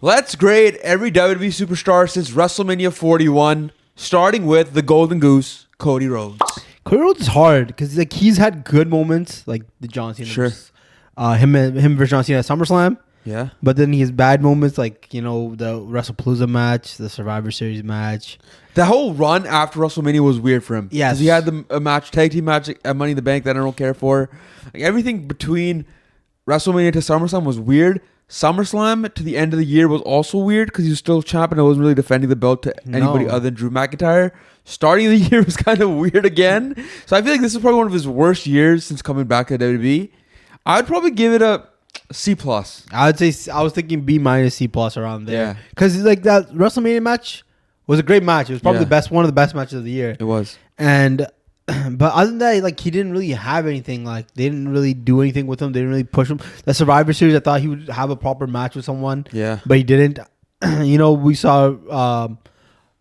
Let's grade every WWE superstar since WrestleMania 41, starting with the Golden Goose, Cody Rhodes. Cody Rhodes is hard because like he's had good moments, like the John Cena, Sure. him versus John Cena at SummerSlam. Yeah. But then he has bad moments, like the WrestlePalooza match, the Survivor Series match. The whole run after WrestleMania was weird for him. Yes. 'Cause he had the tag team match at Money in the Bank that I don't care for. Like everything between WrestleMania to SummerSlam was weird. SummerSlam to the end of the year was also weird because he was still champ and I wasn't really defending the belt to anybody other than Drew McIntyre. Starting of the year was kind of weird again. So I feel like this is probably one of his worst years since coming back to WWE. I'd probably give it a C+. I would say I was thinking B minus C plus around there. Yeah. Because like that WrestleMania match was a great match. It was probably one of the best matches of the year. It was. And but other than that, like he didn't really have anything. Like they didn't really do anything with him. They didn't really push him. The Survivor Series, I thought he would have a proper match with someone. Yeah. But he didn't. We saw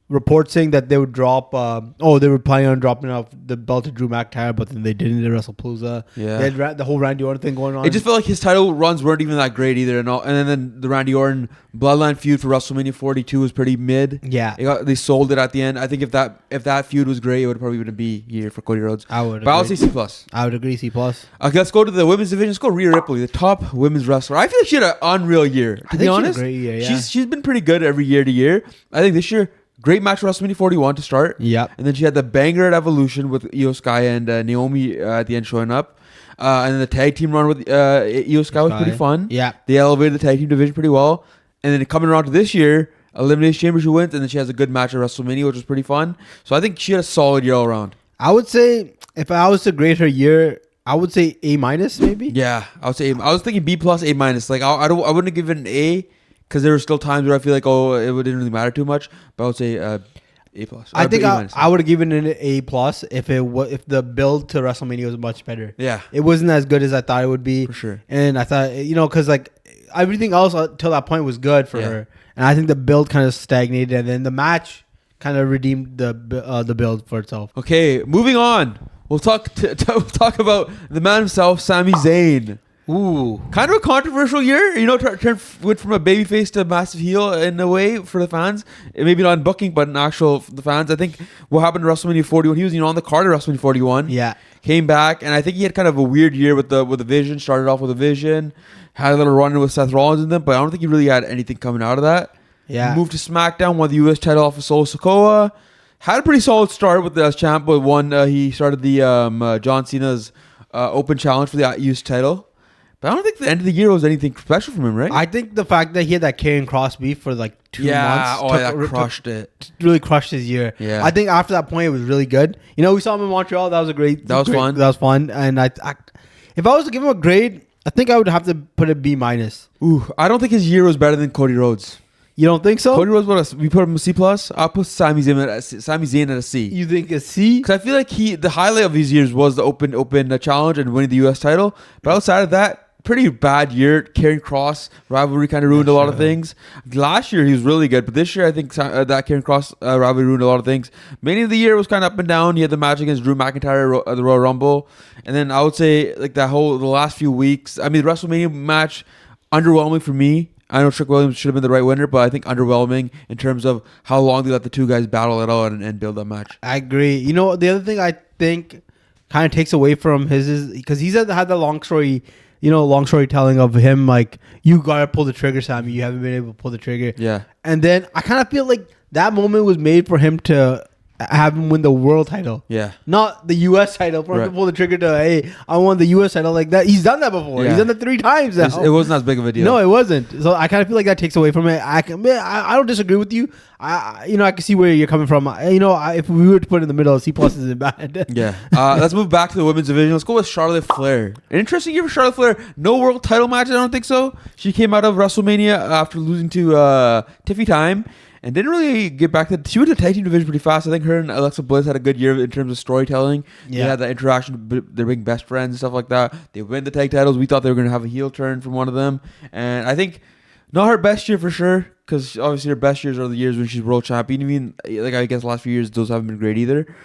reports saying that they would drop. They were planning on dropping off the belt to Drew McIntyre, but then they didn't at WrestlePalooza. Yeah. They had the whole Randy Orton thing going on. It just felt like his title runs weren't even that great either. And then the Randy Orton Bloodline feud for WrestleMania 42 was pretty mid. Yeah. They sold it at the end. I think if that feud was great, it would probably been a B year for Cody Rhodes. I would. But I would say C+. I would agree C plus. Okay, let's go to the women's division. Let's go Rhea Ripley, the top women's wrestler. I feel like she had an unreal year. To be honest, she had a great year, yeah. She's been pretty good every year to year. I think this year, great match for WrestleMania 41 to start. Yep. And then she had the banger at Evolution with Io Sky and Naomi at the end showing up. And then the tag team run with Io Sky was pretty fun. Yeah. They elevated the tag team division pretty well. And then coming around to this year, Elimination Chamber she wins, and then she has a good match at WrestleMania, which was pretty fun. So I think she had a solid year all around. I would say if I was to grade her year, I would say A minus maybe. Yeah, I would say I was thinking B plus, A minus. Like I wouldn't give it an A because there were still times where I feel like it didn't really matter too much. But I would say A plus. I think I would have given it an A plus if the build to WrestleMania was much better. Yeah, it wasn't as good as I thought it would be for sure. And I thought because like everything else till that point was good for her, and I think the build kind of stagnated, and then the match kind of redeemed the build for itself. Okay, moving on. We'll talk about the man himself, Sami Zayn. Ooh, kind of a controversial year. Went from a babyface to a massive heel in a way for the fans. Maybe not in booking, but in the fans. I think what happened to WrestleMania 41, he was on the card of WrestleMania 41. Yeah, came back, and I think he had kind of a weird year with the Vision. Started off with a Vision, had a little run with Seth Rollins in them, but I don't think he really had anything coming out of that. Yeah, moved to SmackDown, won the U.S. title off of Solo Sikoa. Had a pretty solid start with the champ, but he started the John Cena's Open Challenge for the U.S. title. But I don't think the end of the year was anything special from him, right? I think the fact that he had that Karrion Kross beef for like 2 months, crushed it. Really crushed his year. Yeah, I think after that point it was really good. We saw him in Montreal. That was fun. That was fun. And if I was to give him a grade, I think I would have to put a B minus. Ooh, I don't think his year was better than Cody Rhodes. You don't think so? Cody Rhodes, we put him a C plus. I'll put Sami Zayn at a C. You think a C? Because I feel like the highlight of his years was the open challenge and winning the U.S. title. But outside of that, pretty bad year. Karrion Kross rivalry kind of ruined a lot of things. Last year he was really good, but this year I think that Karrion Kross rivalry ruined a lot of things. Many of the year was kind of up and down. He had the match against Drew McIntyre at the Royal Rumble, and then I would say like the last few weeks. I mean, the WrestleMania match underwhelming for me. I know Trick Williams should have been the right winner, but I think underwhelming in terms of how long they let the two guys battle it out and build that match. I agree. The other thing I think kind of takes away from his is because he's had the long storytelling of him like, you gotta pull the trigger, Sammy. You haven't been able to pull the trigger. Yeah. And then I kind of feel like that moment was made for him to have him win the world title. Yeah. Not the U.S. title. For him to pull the trigger to, hey, I won the U.S. title like that. He's done that before. Yeah. He's done that 3 times now. It wasn't as big of a deal. No, it wasn't. So I kind of feel like that takes away from it. I don't disagree with you. I can see where you're coming from. If we were to put it in the middle, C plus isn't bad. Yeah. Let's move back to the women's division. Let's go with Charlotte Flair. An interesting year for Charlotte Flair. No world title match, I don't think so. She came out of WrestleMania after losing to Tiffy Time. And didn't really get back to... She went to the tag team division pretty fast. I think her and Alexa Bliss had a good year in terms of storytelling. Yeah. They had that interaction. They're being best friends and stuff like that. They win the tag titles. We thought they were going to have a heel turn from one of them. And I think... Not her best year for sure. Because obviously her best years are the years when she's world champion. I mean, like I guess the last few years, those haven't been great either.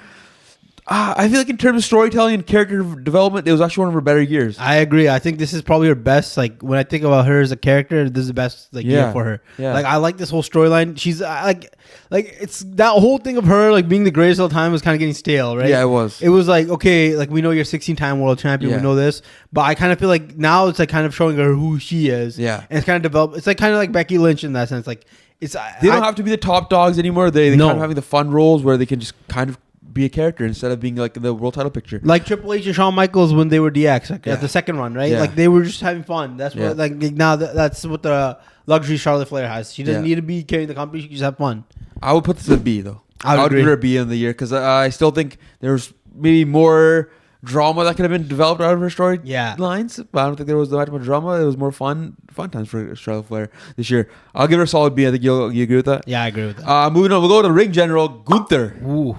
I feel like in terms of storytelling and character development, it was actually one of her better years. I agree. I think this is probably her best. Like when I think about her as a character, this is the best year for her. Yeah. Like I like this whole storyline. She's like it's that whole thing of her like being the greatest of all time was kind of getting stale, right? Yeah, it was. It was like, okay, like we know you're 16-time world champion. Yeah. We know this, but I kind of feel like now it's like kind of showing her who she is. Yeah, and it's kind of developed. It's like kind of like Becky Lynch in that sense. Like it's they don't have to be the top dogs anymore. They No. kind of having the fun roles where they can just kind of be a character instead of being like the world title picture. like Triple H and Shawn Michaels when they were DX Yeah. at the second run, right? Yeah. Like they were just having fun. That's Yeah. what like now that's what the luxury Charlotte Flair has. She doesn't Yeah. need to be carrying the company. She can just have fun. I would put this at B though. I would give agree. her a B in the year because I still think there's maybe more drama that could have been developed out of her story lines. But I don't think there was that much drama. It was more fun times for Charlotte Flair this year. I'll give her a solid B. I think you agree with that. Yeah, I agree with that. Moving on, we'll go to Ring General Gunther. Ooh,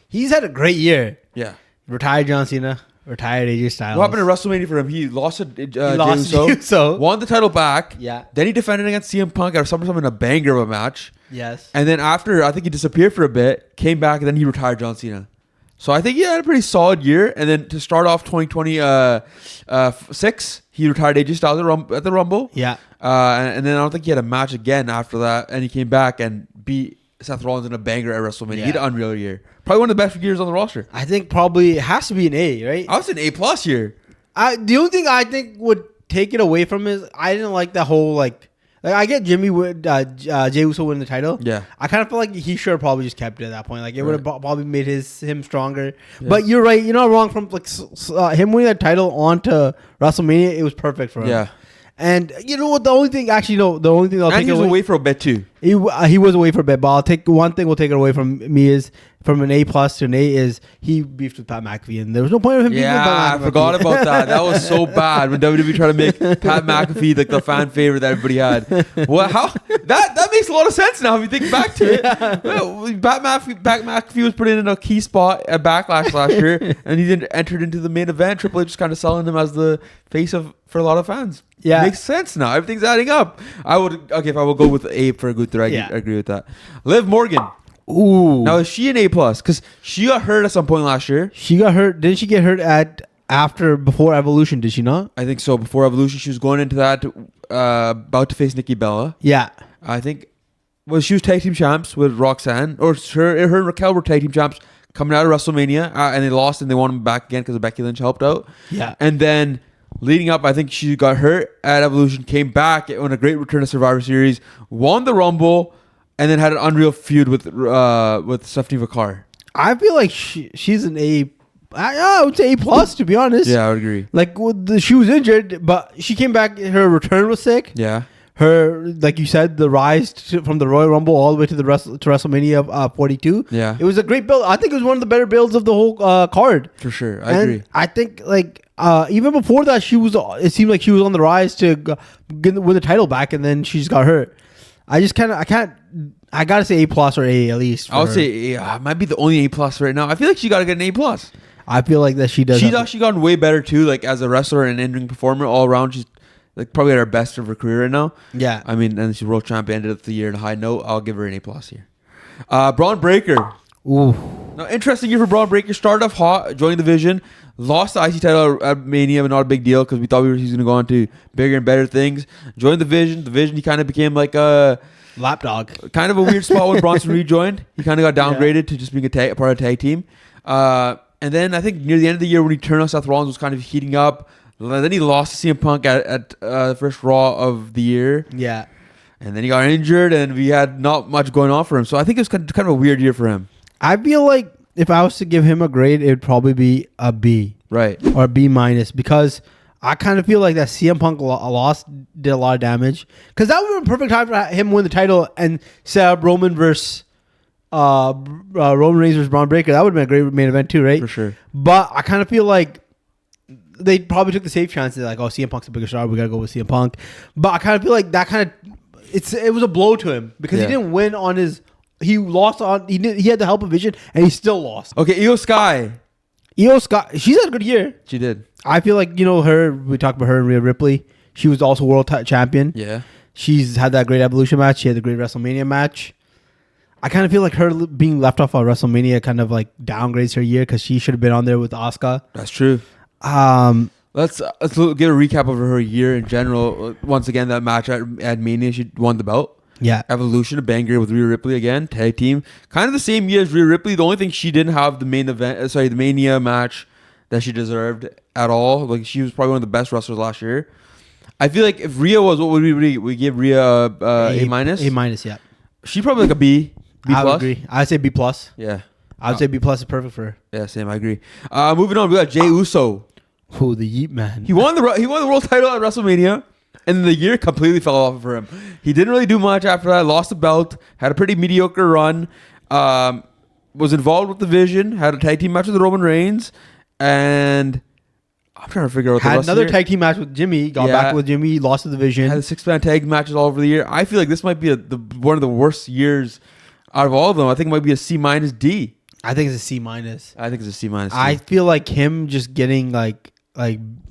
he's had a great year. Yeah. Retired John Cena. Retired AJ Styles. What happened at WrestleMania for him? He lost to lost Jey to Uso. won the title back. Yeah. Then he defended against CM Punk at SummerSlam in a banger of a match. Yes. And then after, I think he disappeared for a bit, came back, and then he retired John Cena. So I think he had a pretty solid year. And then to start off 2026, he retired AJ Styles at the Rumble. Yeah. And then I don't think he had a match again after that. And he came back and beat Seth Rollins in a banger at WrestleMania. Yeah. He had an unreal year. Probably one of the best years on the roster. I think probably it has to be an A, right? I was an A+ year. The only thing I think would take it away from is I didn't like that whole like I get Jimmy would Jey Uso win the title. Yeah. I kind of feel like he should have probably just kept it at that point. Like it would have probably made him stronger. Yeah. But you're right. You're not wrong. From like him winning that title onto WrestleMania, it was perfect for him. Yeah. And you know what? The only thing I'll And take he was away. away for a bit too. He was away for a bit, but I'll take one thing. We'll take it away from me is from an A+ to an A is he beefed with Pat McAfee, and there was no point of him beefing with Pat Yeah, McAfee. I forgot about that. That was so bad when WWE tried to make Pat McAfee like the fan favorite that everybody had. Well, how that makes a lot of sense now if you think back to it. Well, Pat McAfee was put in a key spot at Backlash last year, and he then entered into the main event. Triple H just kind of selling him as the face for a lot of fans. Yeah. Makes sense now. Everything's adding up. If I will go with A for Gunther, I agree with that. Liv Morgan. Ooh. Now is she an A+? Because she got hurt at some point last year. She got hurt. Didn't she get hurt before Evolution? Did she not? I think so. Before Evolution, she was going into that about to face Nikki Bella. Yeah. I think she was tag team champs with Roxanne, or her and Raquel were tag team champs coming out of WrestleMania, and they lost and they won them back again because Becky Lynch helped out. Yeah. And then leading up, I think she got hurt at Evolution, came back on a great return to Survivor Series, won the Rumble, and then had an unreal feud with Stephanie Vacar. I feel like she's an A. I would say A+ to be honest. Yeah, I would agree. Like she was injured, but she came back. Her return was sick. Yeah. Her, like you said, the rise from the Royal Rumble all the way to WrestleMania 42. Yeah. It was a great build. I think it was one of the better builds of the whole card. For sure. I agree. I think like even before that, it seemed like she was on the rise to win the title back, and then she just got hurt. I gotta say A+ or A at least. I would say might be the only A+ right now. I feel like she got to get an A+. I feel like that she does. She's actually gotten way better too, like as a wrestler and in-ring performer all around. She's like probably at her best of her career right now. Yeah. I mean, and she's world champion, ended up the year on a high note. I'll give her an A+ here. Bron Breakker. Ooh. Now, interesting year for Bron Breakker. Started off hot, joined the Division, lost the IC title at Mania, but not a big deal because we thought he was going to go on to bigger and better things. Joined the Division. The Division, he kind of became like a lapdog. Kind of a weird spot when Bronson Reed joined. He kind of got downgraded to just being a part of a tag team. And then I think near the end of the year when he turned on Seth Rollins was kind of heating up. Then he lost to CM Punk at the first Raw of the year. Yeah. And then he got injured and we had not much going on for him. So I think it was kind of a weird year for him. I feel like if I was to give him a grade, it would probably be a B. Right. Or a B- because I kind of feel like that CM Punk loss did a lot of damage. Because that would have been a perfect time for him to win the title and set up Roman versus Roman Reigns versus Bron Breakker. That would have been a great main event too, right? For sure. But I kind of feel like they probably took the safe chances, like, oh, CM Punk's a bigger star, we gotta go with CM Punk. But I kind of feel like that it was a blow to him because he didn't win on his. He lost on. He had the help of Vision, and he still lost. Okay, Io Sky. Io Sky, she's had a good year. She did. I feel like her. We talked about her and Rhea Ripley. She was also world champion. Yeah. She's had that great Evolution match. She had the great WrestleMania match. I kind of feel like her being left off on WrestleMania kind of like downgrades her year because she should have been on there with Asuka. That's true. Let's get a recap of her year in general. Once again, that match at Mania, she won the belt. Yeah. Evolution, a banger with Rhea Ripley again, tag team. Kind of the same year as Rhea Ripley. The only thing she didn't have the the Mania match that she deserved at all. Like she was probably one of the best wrestlers last year. I feel like if Rhea was, what would we give Rhea A minus? A minus, yeah. She probably like a B. B I plus. would agree. I'd say B plus. Yeah. I would say B plus is perfect for her. Yeah, same. I agree. Moving on, we got Jey Uso. Who, the Yeet Man? He won the world title at WrestleMania, and the year completely fell off for him. He didn't really do much after that. Lost the belt. Had a pretty mediocre run. Was involved with the Vision. Had a tag team match with Roman Reigns, and I'm trying to figure out. Had another tag team match with Jimmy. Got back with Jimmy. Lost the Division. Had 6-man tag matches all over the year. I feel like this might be one of the worst years out of all of them. I think it might be a C minus D. I think it's a C minus. I think it's a C minus. I feel like him just getting like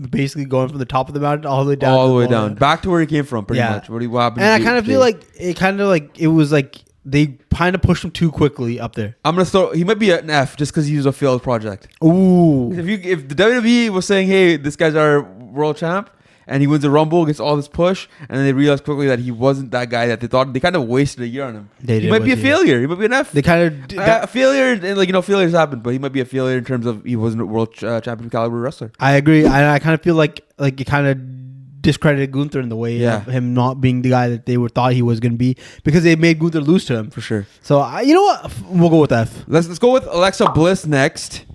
basically going from the top of the mountain all the way down. Back to where he came from, pretty much. What happened? And I kind of feel like it was like they kind of pushed him too quickly up there. I'm gonna throw. He might be an F just because he was a failed project. Ooh. If the WWE was saying, "Hey, this guy's our world champ," and he wins the Rumble, gets all this push, and then they realized quickly that he wasn't that guy that they thought. They kind of wasted a year on him. He might be a failure. He might be an F. They kind of a failure, and failures happen, but he might be a failure in terms of he wasn't a world champion caliber wrestler. I agree. I kind of feel like it kind of discredited Gunther in the way of him not being the guy that they thought he was going to be because they made Gunther lose to him for sure. So you know what? We'll go with F. Let's go with Alexa Bliss next.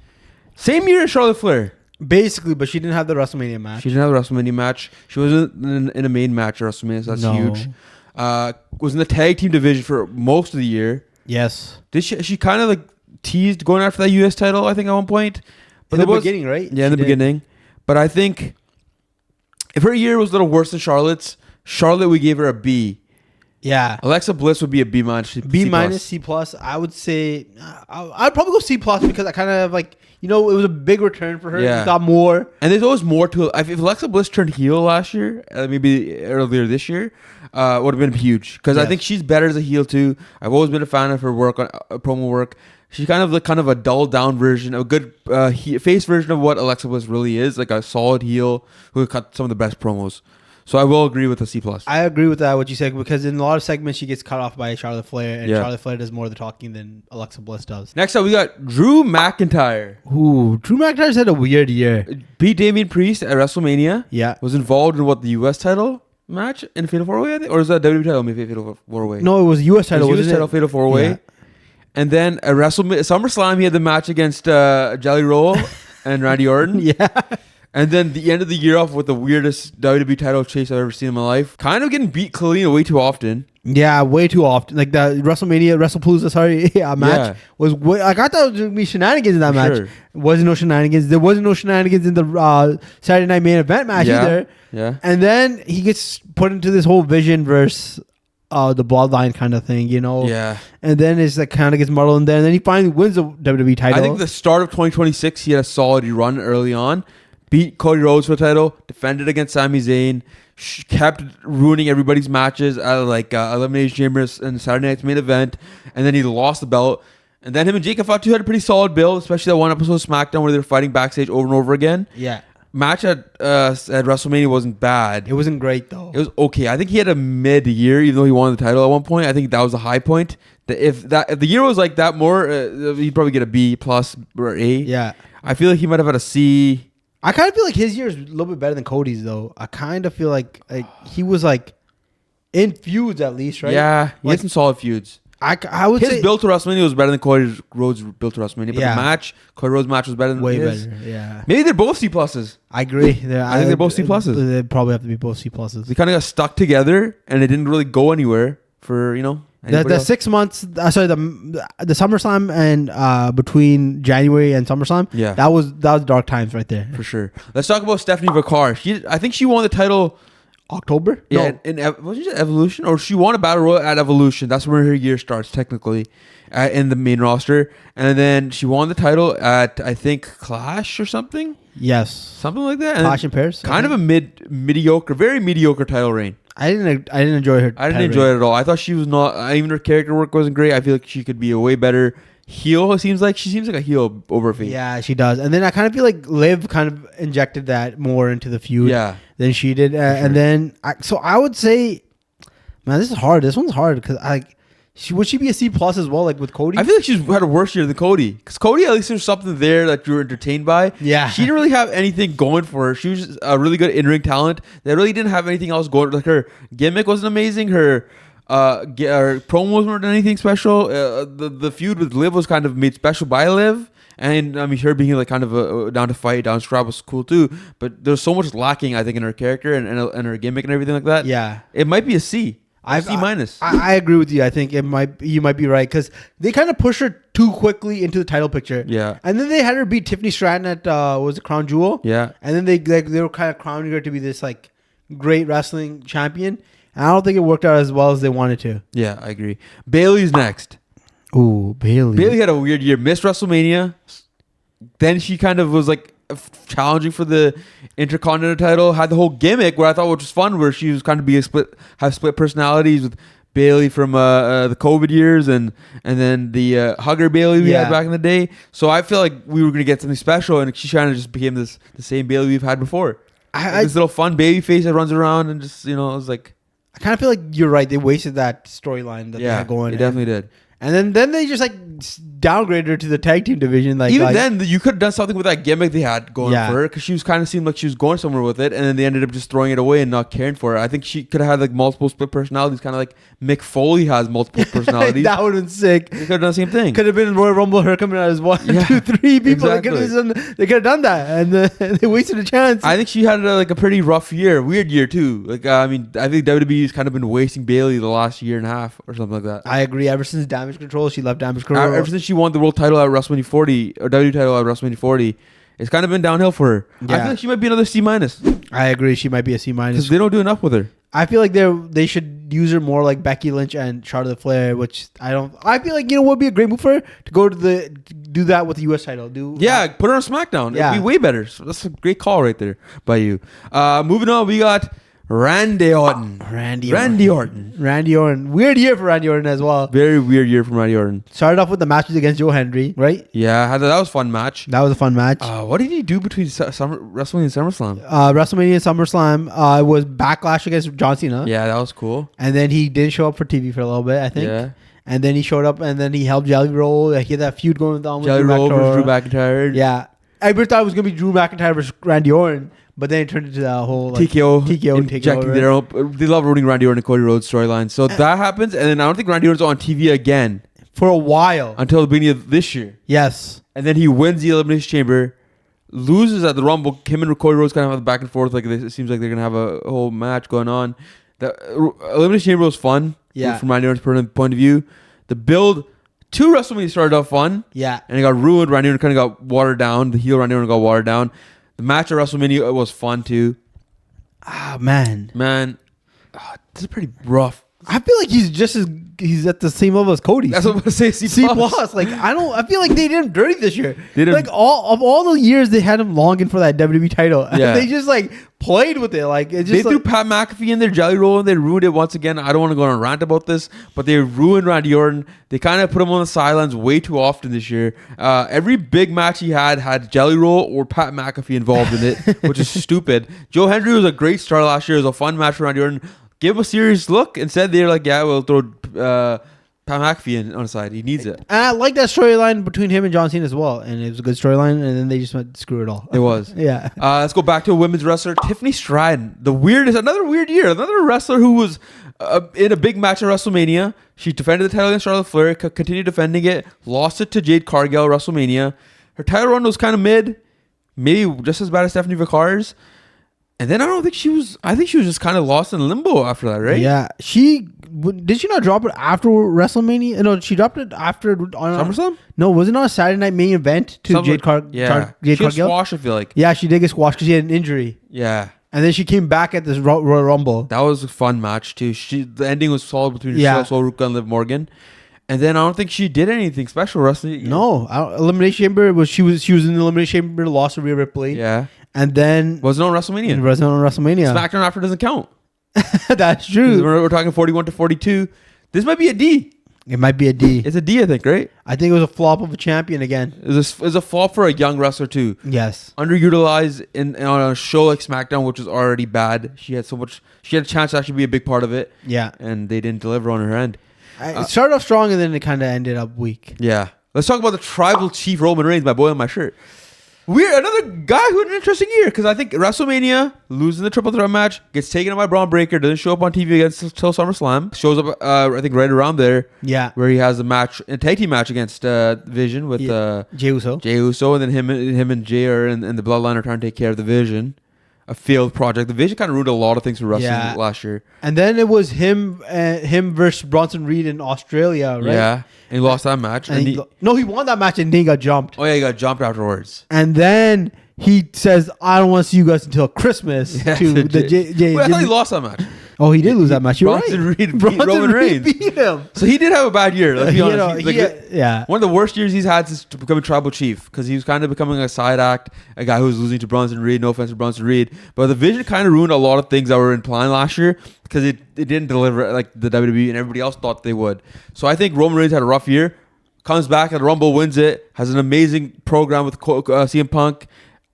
Same year as Charlotte Flair. Basically, but she didn't have the WrestleMania match. She didn't have a WrestleMania match. She wasn't in a main match at WrestleMania, so that's huge. Was in the tag team division for most of the year. Yes. Did she kind of like teased going after that US title, I think, at one point. But in the beginning, right? Yeah, in the beginning. But I think if her year was a little worse than Charlotte's, we gave her a B. Yeah. Alexa Bliss would be a B minus. B minus, C plus. I would say I'd probably go C plus because I kind of like, it was a big return for her. Yeah. Got more. And there's always more to it. If Alexa Bliss turned heel last year, maybe earlier this year, would have been huge. Because I think she's better as a heel too. I've always been a fan of her work on promo work. She's kind of a dulled down version, a good face version of what Alexa Bliss really is, like a solid heel who cut some of the best promos. So I will agree with a C+. I agree with that, what you said, because in a lot of segments she gets cut off by Charlotte Flair, and Charlotte Flair does more of the talking than Alexa Bliss does. Next up, we got Drew McIntyre. Ooh, Drew McIntyre's had a weird year. Beat Damian Priest at WrestleMania. Yeah. Was involved in the US title match in Fatal 4-Way, I think? Or was that WWE title maybe Fatal 4-Way? No, it was US title. It was US title Fatal 4-Way. Yeah. And then at SummerSlam, he had the match against Jelly Roll and Randy Orton. Yeah. And then the end of the year off with the weirdest WWE title chase I've ever seen in my life. Kind of getting beat clean way too often. Yeah, way too often. Like the WrestlePalooza, match was way, like I thought it was gonna be shenanigans in that match. Sure. It wasn't no shenanigans. There wasn't no shenanigans in the Saturday Night Main Event match either. Yeah. And then he gets put into this whole Vision versus the Bloodline kind of thing, Yeah. And then it's like kind of gets muddled in there, and then he finally wins the WWE title. I think the start of 2026, he had a solid run early on. Beat Cody Rhodes for the title, defended against Sami Zayn, kept ruining everybody's matches at Elimination Chambers and Saturday Night's Main Event, and then he lost the belt. And then him and Jacob Fatu had a pretty solid build, especially that one episode of SmackDown where they were fighting backstage over and over again. Yeah. Match at WrestleMania wasn't bad. It wasn't great though. It was okay. I think he had a mid-year, even though he won the title at one point. I think that was the high point. If the year was like that more, he'd probably get a B plus or A. Yeah. I feel like he might have had a C. I kind of feel like his year is a little bit better than Cody's, though. I kind of feel like he was like in feuds at least, right? Yeah, he had some solid feuds. I would say his build to WrestleMania was better than Cody Rhodes' build to WrestMania, but Cody Rhodes' match was better than his. Better. Yeah, maybe they're both C pluses. I agree. I think they're both C pluses. They probably have to be both C pluses. They kind of got stuck together, and it didn't really go anywhere for The 6 months, the SummerSlam and between January and SummerSlam, that was dark times right there for sure. Let's talk about Stephanie Vacar. I think she won the title October. Yeah, wasn't it Evolution, or she won a battle royal at Evolution? That's where her year starts technically, in the main roster, and then she won the title at I think Clash or something. Yes, something like that. Clash in Paris. Kind of a very mediocre title reign. I didn't enjoy her. I didn't enjoy it at all. I thought she was not. Even her character work wasn't great. I feel like she could be a way better heel. It seems like she seems like a heel over a face. Yeah, she does. And then I kind of feel like Liv kind of injected that more into the feud. Than she did. And then so I would say, man, this is hard. This one's hard because would she be a C plus as well, like with Cody? I feel like she's had a worse year than Cody. Because Cody, at least there's something there that you were entertained by. Yeah. She didn't really have anything going for her. She was just a really good in-ring talent that really didn't have anything else going. Like her gimmick wasn't amazing. Her promos weren't anything special. The feud with Liv was kind of made special by Liv. And I mean, her being like kind of down to fight, down to scrap was cool too. But there's so much lacking, I think, in her character and her gimmick and everything like that. Yeah. It might be a C. C minus. I agree with you. I think you might be right because they kind of pushed her too quickly into the title picture. Yeah, and then they had her beat Tiffany Stratton at was it Crown Jewel? Yeah, and then they were kind of crowning her to be this like great wrestling champion. And I don't think it worked out as well as they wanted to. Yeah, I agree. Bayley's next. Ooh, Bayley. Bayley had a weird year. Missed WrestleMania. Then she kind of was like challenging for the Intercontinental title. Had the whole gimmick where I thought which was fun, where she was kind of have split personalities with Bayley from the COVID years and then the hugger Bayley we had back in the day. So I feel like we were gonna get something special, and she kind of just became the same Bayley we've had before. This little fun baby face that runs around and just it was like. I kind of feel like you're right. They wasted that storyline that they had going. They definitely did. And then they just like downgraded her to the tag team division. Like even then, you could have done something with that gimmick they had going for her because she was kind of seemed like she was going somewhere with it, and then they ended up just throwing it away and not caring for it. I think she could have had like multiple split personalities, kind of like Mick Foley has multiple personalities. That would have been sick. They could have done the same thing. Could have been Royal Rumble, her coming out as 1, 2, 3 people. Exactly. They could have done that, and they wasted a chance. I think she had a pretty rough year, weird year too. Like I think WWE's kind of been wasting Bayley the last year and a half or something like that. I agree. Ever since Damage Control, she left Damage Control. Ever since she won the world title at WrestleMania 40 or WWE title at WrestleMania 40, it's kind of been downhill for her. Yeah. I feel like she might be another C minus. I agree. She might be a C minus because they don't do enough with her. I feel like they should use her more like Becky Lynch and Charlotte Flair, which I don't. I feel like would be a great move for her to go to do that with the U.S. title. Put her on SmackDown. Yeah. It'd be way better. So that's a great call right there by you. Moving on, we got Randy Orton. Randy Orton. Weird year for Randy Orton as well. Very weird year for Randy Orton. Started off with the matches against Joe Hendry, right? Yeah, that was a fun match. That was a fun match. What did he do between WrestleMania and SummerSlam? WrestleMania and SummerSlam was Backlash against John Cena. Yeah, that was cool. And then he didn't show up for TV for a little bit, I think. Yeah. And then he showed up, and then he helped Jelly Roll. He had that feud going on with Jelly Roll versus Drew McIntyre. Yeah. I thought it was going to be Drew McIntyre versus Randy Orton. But then it turned into that whole TKO injecting their own. They love ruining Randy Orton and Cody Rhodes storyline. So that happens, and then I don't think Randy Orton's on TV again for a while until the beginning of this year. Yes, and then he wins the Elimination Chamber, loses at the Rumble. Him and Cody Rhodes kind of have the back and forth. Like it seems like they're gonna have a whole match going on. The Elimination Chamber was fun. Yeah, from Randy Orton's point of view, the build to WrestleMania started off fun. Yeah, and it got ruined. Randy Orton kind of got watered down. The heel Randy Orton got watered down. The match at WrestleMania was fun too. Man, this is pretty rough. I feel like he's at the same level as Cody. That's what I'm gonna say. C+. Like I feel like they did him dirty this year. Like all the years they had him longing for that WWE title. Yeah. They just like played with it. Like it just they threw Pat McAfee in their Jelly Roll and they ruined it once again. I don't want to go on a rant about this, but they ruined Randy Orton. They kind of put him on the sidelines way too often this year. Every big match he had Jelly Roll or Pat McAfee involved in it, which is stupid. Joe Hendry was a great start last year. It was a fun match for Randy Orton. Give him a serious look. Instead, they're like, yeah, we'll throw Pat McAfee in on the side. He needs it. And I like that storyline between him and John Cena as well. And it was a good storyline. And then they just went, screw it all. It was. Yeah. Let's go back to a women's wrestler, Tiffany Stratton. Another weird year. Another wrestler who was in a big match at WrestleMania. She defended the title against Charlotte Flair, continued defending it, lost it to Jade Cargill at WrestleMania. Her title run was kind of mid, maybe just as bad as Stephanie McCar's. And then I think she was just kind of lost in limbo after that, right? Yeah. Did she not drop it after WrestleMania? No, she dropped it after SummerSlam? No, was it not a Saturday night main event to Jade Cargill? She got squashed, I feel like. Yeah, she did get squashed because she had an injury. Yeah. And then she came back at this Royal Rumble. That was a fun match too. The ending was solid between Sol Ruka and Liv Morgan. And then I don't think she did anything special wrestling. No, Elimination Chamber was she was in the Elimination Chamber, lost to Rhea Ripley. Yeah. And then wasn't on WrestleMania. SmackDown after doesn't count. That's true. We're talking 41-42. This might be a D. It might be a D. It's a D, I think, right? I think it was a flop of a champion again. It was a flop for a young wrestler too. Yes. Underutilized on a show like SmackDown, which was already bad. She had a chance to actually be a big part of it. Yeah. And they didn't deliver on her end. It started off strong and then it kind of ended up weak. Yeah. Let's talk about the tribal chief Roman Reigns, my boy on my shirt. We're another guy who had an interesting year because I think WrestleMania, losing the triple threat match, gets taken out by Bron Breakker, doesn't show up on TV until SummerSlam. Shows up, I think, right around there. Yeah. Where he has a tag team match against Vision with Jey Uso. Jey Uso, and then him and Jey are and the Bloodline are trying to take care of the Vision. A failed project. The Vision kind of ruined a lot of things for wrestling last year. And then it was him versus Bronson Reed in Australia, right? Yeah. And he lost that match. He won that match and then he got jumped. Oh, yeah, he got jumped afterwards. And then he says, I don't want to see you guys until Christmas. Yeah, to the I thought he lost that match. Oh, he did lose that match. You're Bronson right. Reed beat Roman Reigns. Beat him. So he did have a bad year. Let's be honest. Yeah. One of the worst years he's had since becoming tribal chief because he was kind of becoming a side act, a guy who was losing to Bronson Reed. No offense to Bronson Reed, but the Vision kind of ruined a lot of things that were in plan last year because it didn't deliver like the WWE and everybody else thought they would. So I think Roman Reigns had a rough year. Comes back at Rumble, wins it, has an amazing program with CM Punk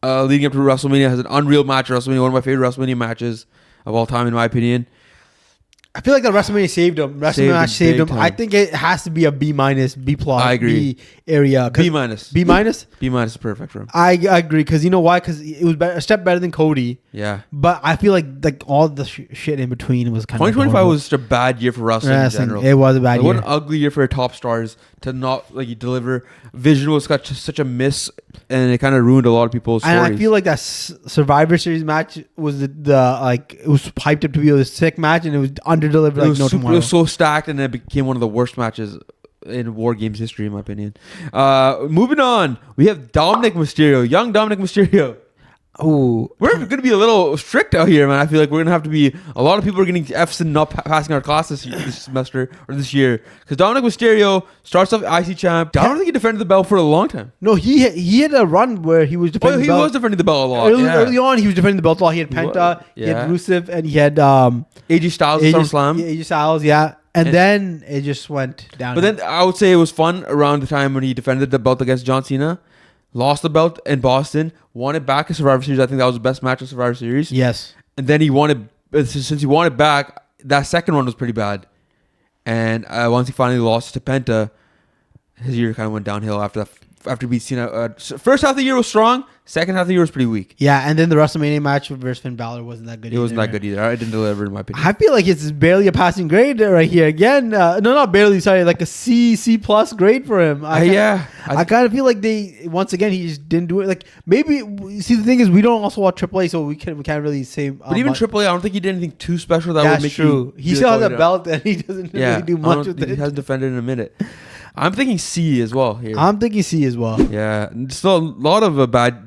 leading up to WrestleMania. Has an unreal match at WrestleMania, one of my favorite WrestleMania matches of all time, in my opinion. I feel like the WrestleMania saved him. WrestleMania saved him. I think it has to be a B-, B+. I agree. B area. B-. B-? B- is perfect for him. I agree because you know why? Because it was a step better than Cody. Yeah. But I feel like all the shit in between was kind of 2025 was just a bad year for wrestling in general. It was a bad year. What an ugly year for top stars to not deliver. Vision was such a miss, and it kind of ruined a lot of people's stories. And I feel like that Survivor Series match was it was hyped up to be a sick match, and it was underdelivered like no tomorrow. It was so stacked, and it became one of the worst matches in War Games history, in my opinion. Moving on, we have Dominic Mysterio, young Dominic Mysterio. Oh, we're going to be a little strict out here, man. I feel like we're going to have to be. A lot of people are getting F's and not passing our class this semester or this year because Dominic Mysterio starts off IC champ. I don't think he defended the belt for a long time. No, he had a run where he was defending. He was defending the belt a lot. Early on, he was defending the belt a lot. He had Penta, he had Rusev, and he had AJ Styles at SummerSlam. AJ Styles, yeah. And then it just went down. But then I would say it was fun around the time when he defended the belt against John Cena. Lost the belt in Boston, won it back in Survivor Series. I think that was the best match of Survivor Series. Yes. And then since he won it back, that second one was pretty bad. And once he finally lost to Penta, his year kind of went downhill after beating Cena. First half of the year was strong. Second half of the year was pretty weak. Yeah, and then the WrestleMania match versus Finn Balor wasn't that good either. It wasn't that good either. It didn't deliver, in my opinion. I feel like it's barely a passing grade right here. Again, no, not barely. Sorry, like a C+ grade for him. I kind of feel like once again, he just didn't do it. Like maybe, see, the thing is, we don't also watch AAA, so we can't really say. But even AAA, I don't think he did anything too special that would make true. He still has a belt, and he doesn't really do much with it. He hasn't defended in a minute. I'm thinking C as well here. I'm thinking C as well. Yeah, still a lot of bad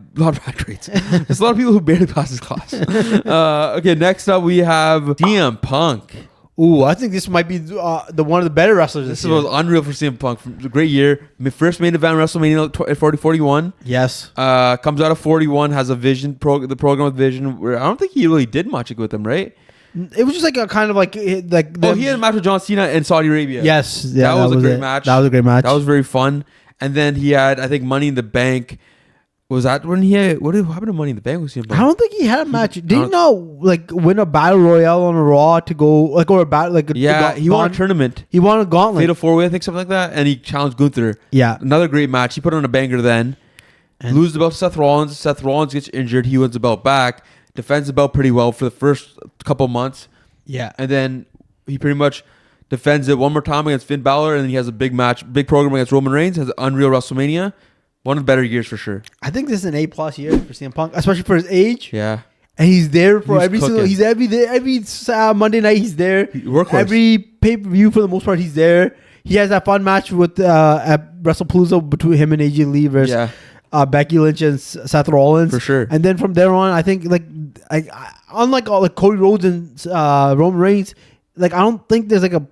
grades. There's a lot of people who barely pass this class. Okay, next up we have CM Punk. Ooh, I think this might be the one of the better wrestlers this year. Was unreal for CM Punk. A great year. First main event WrestleMania 41. Yes. Comes out of 41, has a Vision the program with Vision. Where I don't think he really did much with them, right? It was just like a kind of like he had a match with John Cena in Saudi Arabia. Yes, yeah, that was a great match. That was a great match. That was very fun. And then he had, I think, Money in the Bank. Was that when he had? What happened to Money in the Bank with CM Punk? I don't think he had a match. Did he not win a battle royale on a Raw to go or a battle he won a tournament. He won a gauntlet, Fatal 4-Way, I think, something like that, and he challenged Gunther. Yeah, another great match. He put on a banger then. And loses the belt to Seth Rollins. Seth Rollins gets injured. He wins the belt back. Defends the belt pretty well for the first couple months. Yeah. And then he pretty much defends it one more time against Finn Balor, and then he has a big match, big program against Roman Reigns, has an unreal WrestleMania. One of the better years for sure. I think this is an A+ year for CM Punk, especially for his age. Yeah. And he's there for every Monday night he's there. Workhorse. Every pay-per-view for the most part he's there. He has that fun match with at WrestlePalooza between him and AJ Lee versus Becky Lynch and Seth Rollins. For sure. And then from there on, I think unlike Cody Rhodes and Roman Reigns, I don't think there's a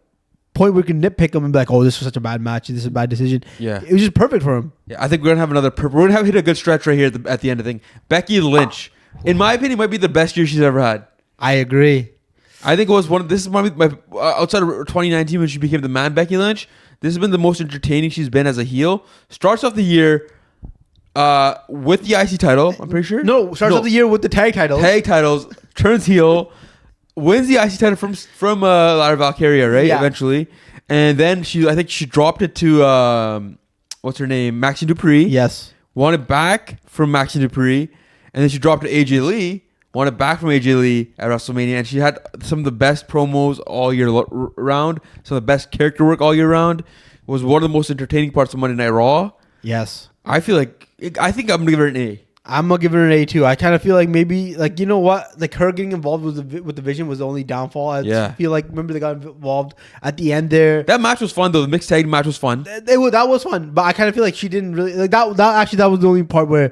point where we can nitpick him and be like, oh, this was such a bad match. This is a bad decision. Yeah. It was just perfect for him. Yeah, I think we're going to have we're going to have hit a good stretch right here at the end of the thing. Becky Lynch, in my opinion, might be the best year she's ever had. I agree. I think it was this is probably my outside of 2019 when she became the man Becky Lynch. This has been the most entertaining she's been as a heel. Starts off the year with the IC title. I'm pretty sure. No, starts off the year with the tag titles. Tag titles, turns heel, wins the IC title from Lara Valkyria, right? Yeah. Eventually, and then I think she dropped it to what's her name, Maxine Dupree. Yes. Won it back from Maxine Dupree, and then she dropped to AJ Lee. Won it back from AJ Lee at WrestleMania, and she had some of the best promos all year round. Some of the best character work all year round. It was one of the most entertaining parts of Monday Night Raw. Yes. I think I'm gonna give her an A. I'm gonna give her an A too. I kind of feel like maybe you know what, like her getting involved with the Vision was the only downfall. I feel like remember they got involved at the end there. That match was fun though. The mixed tag match was fun. That was fun, but I kind of feel like she didn't really like that. That was the only part where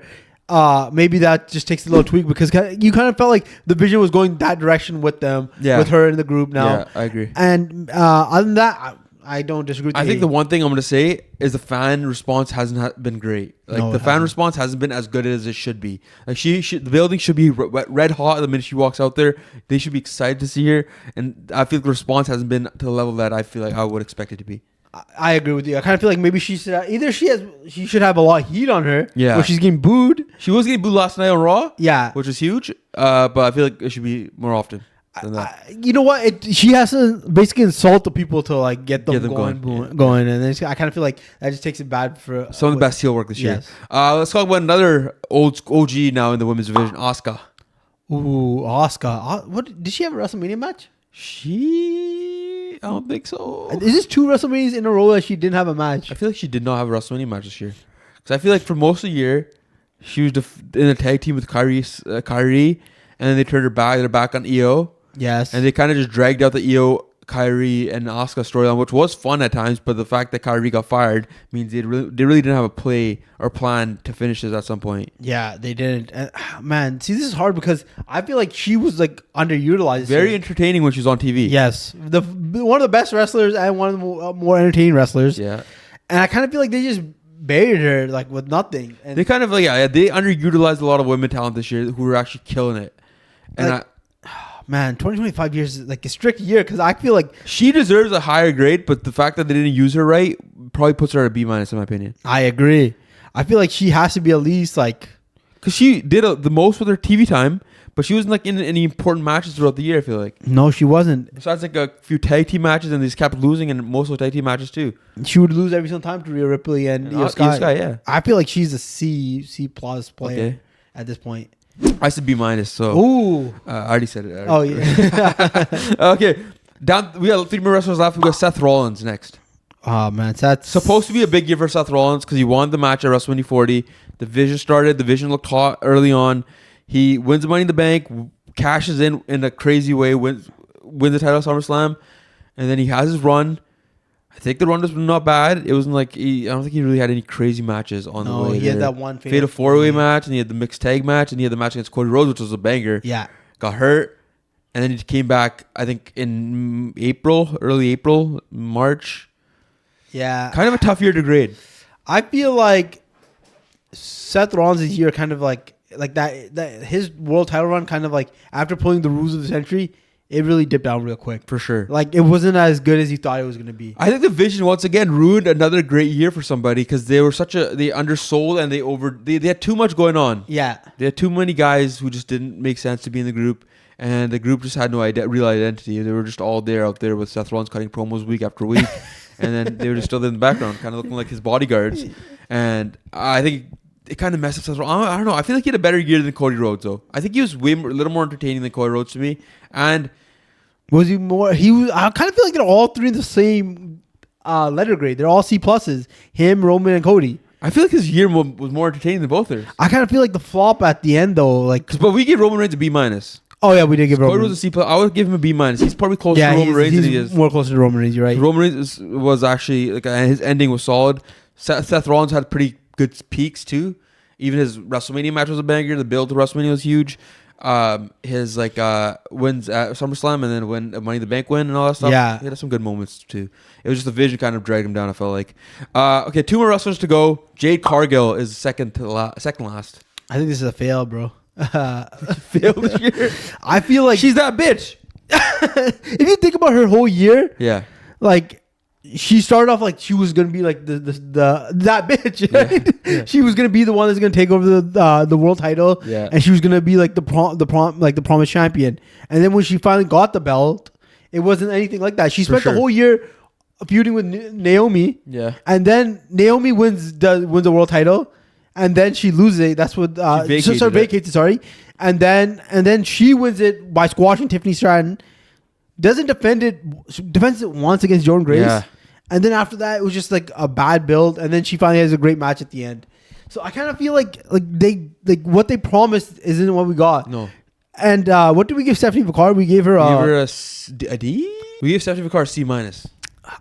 maybe that just takes a little tweak because you kind of felt like the Vision was going that direction with them, with her in the group now. Yeah, I agree. And other than that, I don't disagree with you. I think the one thing I'm going to say is the fan response hasn't been great. Like the fan response hasn't been as good as it should be. Like the building should be red hot the minute she walks out there. They should be excited to see her, and I feel the response hasn't been to the level that I feel like I would expect it to be. I agree with you. I kind of feel like maybe she should have a lot of heat on her. Yeah, where she's getting booed. She was getting booed last night on Raw. Yeah, which is huge. But I feel like it should be more often. You know what? She has to basically insult the people to like get them going, and then I kind of feel like that just takes it bad for some of the best heel work this year. Yes. Let's talk about another old OG now in the women's division, Asuka. Ooh, Asuka. What did she have a WrestleMania match? I don't think so. Is this 2 WrestleManias in a row that she didn't have a match? I feel like she did not have a WrestleMania match this year because I feel like for most of the year she was in a tag team with Kyrie, and then they turned her back. They're back on EO. Yes. And they kind of just dragged out the EO, Kyrie, and Asuka storyline, which was fun at times, but the fact that Kyrie got fired means they really didn't have a play or plan to finish this at some point. Yeah, they didn't. And, man, see, this is hard because I feel like she was like underutilized. Very entertaining when she was on TV. Yes. One of the best wrestlers and one of the more entertaining wrestlers. Yeah. And I kind of feel like they just buried her like with nothing. And they kind of they underutilized a lot of women talent this year who were actually killing it. And man, 2025 years is like a strict year because I feel like she deserves a higher grade, but the fact that they didn't use her right probably puts her at a B- in my opinion. I agree. I feel like she has to be at least like because she did the most with her TV time, but she wasn't like in any important matches throughout the year. I feel like no, she wasn't. Besides like a few tag team matches, and they just kept losing, and most of the tag team matches too. She would lose every single time to Rhea Ripley and Io Sky. Yeah, I feel like she's a C plus player at this point. I said B-. So ooh, I already said it. Oh yeah. Okay, we got 3 more wrestlers left. We got Seth Rollins next. Oh man, that's supposed to be a big year for Seth Rollins because he won the match at WrestleMania 40. The Vision started. The Vision looked hot early on. He wins the Money in the Bank, cashes in a crazy way, wins the title at SummerSlam, and then he has his run. I think the run was not bad. It wasn't like I don't think he really had any crazy matches on the way. No, he had that one Fatal 4-way match, and he had the mixed tag match, and he had the match against Cody Rhodes, which was a banger. Yeah, got hurt, and then he came back. I think in early April, March. Yeah, kind of a tough year to grade. I feel like Seth Rollins' year kind of like that his world title run kind of like after pulling the Rules of the Century, it really dipped down real quick. For sure. Like, it wasn't as good as he thought it was going to be. I think the Vision, once again, ruined another great year for somebody because they were they undersold and they had too much going on. Yeah. They had too many guys who just didn't make sense to be in the group, and the group just had no real identity. They were just all there out there with Seth Rollins cutting promos week after week, and then they were just still there in the background, kind of looking like his bodyguards. And I think it kind of messed up Seth Rollins. I don't know. I feel like he had a better year than Cody Rhodes, though. I think he was a little more entertaining than Cody Rhodes to me. And was he more? He was. I kind of feel like they're all three in the same letter grade. They're all C pluses. Him, Roman, and Cody. I feel like his year was more entertaining than both theirs. I kind of feel like the flop at the end, though. Like, but we gave Roman Reigns a B-. Oh yeah, we did give Roman. Cody was a C+. I would give him a B-. He's probably closer to Roman Reigns than he is. More closer to Roman Reigns. You're right. Roman Reigns was actually like his ending was solid. Seth Rollins had pretty good peaks too. Even his WrestleMania match was a banger. The build to WrestleMania was huge. His wins at SummerSlam and then when Money in the Bank win and all that stuff. Yeah, he had some good moments too. It was just the Vision kind of dragged him down. I felt like. Okay, 2 more wrestlers to go. Jade Cargill is second last. I think this is a fail, bro. Failed this year. I feel like she's that bitch. if you think about her whole year, Yeah. like she started off like she was gonna be like the that bitch. Right? Yeah. She was gonna be the one that's gonna take over the world title. Yeah. And she was gonna be like the promised champion. And then when she finally got the belt, it wasn't anything like that. She spent sure. the whole year feuding with Naomi. Yeah. And then Naomi wins the world title, and then she loses it. That's what vacates it. Sorry. And then she wins it by squashing Tiffany Stratton. Defends it once against Jordan Grace. Yeah. And then after that, it was just like a bad build. And then she finally has a great match at the end. So I kind of feel like they what they promised isn't what we got. No. And what did we give Stephanie Picard? We gave her a D? We gave Stephanie Picard C-.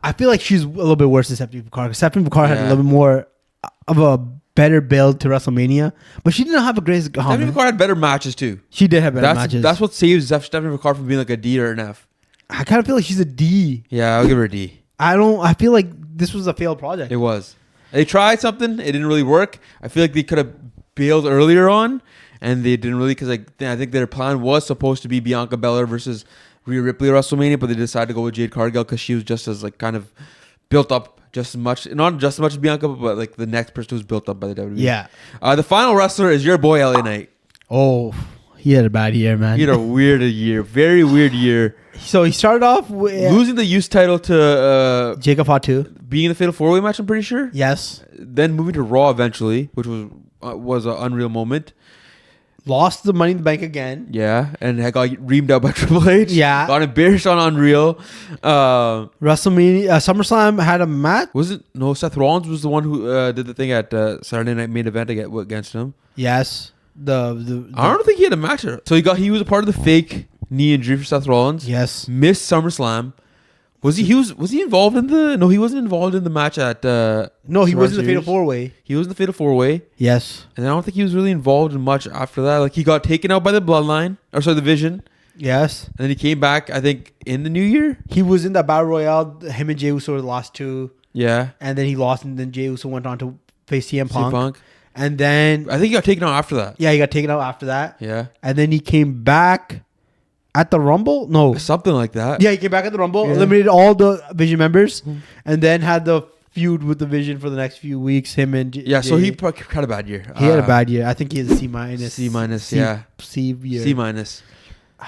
I feel like she's a little bit worse than Stephanie Picard. Because Stephanie Picard had a Yeah. little bit more of a better build to WrestleMania. But she didn't have a great... Stephanie Picard had better matches too. She did have better matches. That's what saves Stephanie Picard from being like a D or an F. I kind of feel like she's a D. Yeah, I'll give her a D. I feel like this was a failed project. It was. They tried something. It didn't really work. I feel like they could have bailed earlier on, and they didn't really, because I think their plan was supposed to be Bianca Belair versus Rhea Ripley at WrestleMania, but they decided to go with Jade Cargill because she was just as like kind of built up just as much, not just as much as Bianca, but like the next person who's built up by the WWE. Yeah. The final wrestler is your boy LA Knight. Oh, he had a bad year, man. He had a weird year, very weird year. So he started off with Losing the youth title to Jacob Fatu. being in the Fatal 4-Way match, I'm pretty sure. Yes. Then moving to Raw eventually, which was an unreal moment. Lost the Money in the Bank again. Yeah, and I got reamed out by Triple H. Yeah. Got embarrassed on Unreal. WrestleMania, SummerSlam had a match. Was it? No, Seth Rollins was the one who did the thing at Saturday Night Main Event against him. Yes. I don't think he had a match. So he was a part of the fake knee injury for Seth Rollins. Yes. Missed SummerSlam. Was he involved in the? No, he wasn't involved in the match at. No, he was in the Series. Fatal 4-Way. He was in the Fatal 4-Way. Yes. And I don't think he was really involved in much after that. Like he got taken out by the Bloodline, the Vision. Yes. And then he came back, I think, in the new year. He was in that Battle Royale. Him and Jey Uso were the last two. Yeah. And then he lost, and then Jey Uso went on to face CM Punk. CM Punk. And then... I think he got taken out after that. Yeah, he got taken out after that. Yeah. And then he came back at the Rumble? No. Something like that. Yeah, he came back at the Rumble, Yeah. eliminated all the Vision members, and then had the feud with the Vision for the next few weeks. Him and Yeah, so he had a bad year. He had a bad year. I think he has a C minus. C minus, yeah. C year. C minus.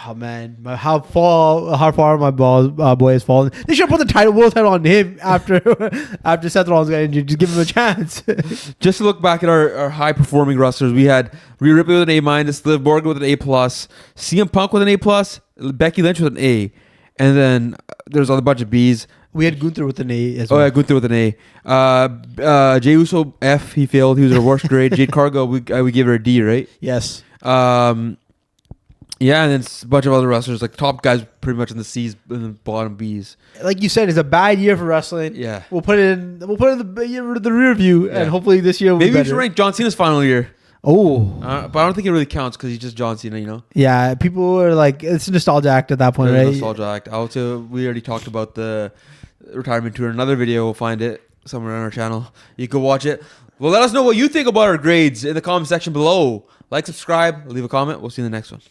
Oh man, how far my boy has fallen. They should have put the world title on him after Seth Rollins got injured. Just give him a chance. Just to look back at our high performing wrestlers, we had Rhea Ripley with an A minus, Liv Morgan with an A plus, CM Punk with an A plus, Becky Lynch with an A, and then there's a bunch of B's. We had Gunther with an A as well. Oh yeah, Gunther with an A. Jey Uso F, he failed. He was our worst grade. Jade Cargill, we gave her a D, right? Yes. Yeah, and then a bunch of other wrestlers, like top guys, pretty much in the C's and the bottom B's. Like you said, it's a bad year for wrestling. Yeah, we'll put it in the rear view, and hopefully this year will be maybe we better. should rank John Cena's final year. Oh, but I don't think it really counts because he's just John Cena, you know. Yeah, people are like, it's a nostalgia act at that point, right? Nostalgia act. Also, we already talked about the retirement tour in another video. We'll find it somewhere on our channel. You can watch it. Well, let us know what you think about our grades in the comment section below. Like, subscribe, leave a comment. We'll see you in the next one.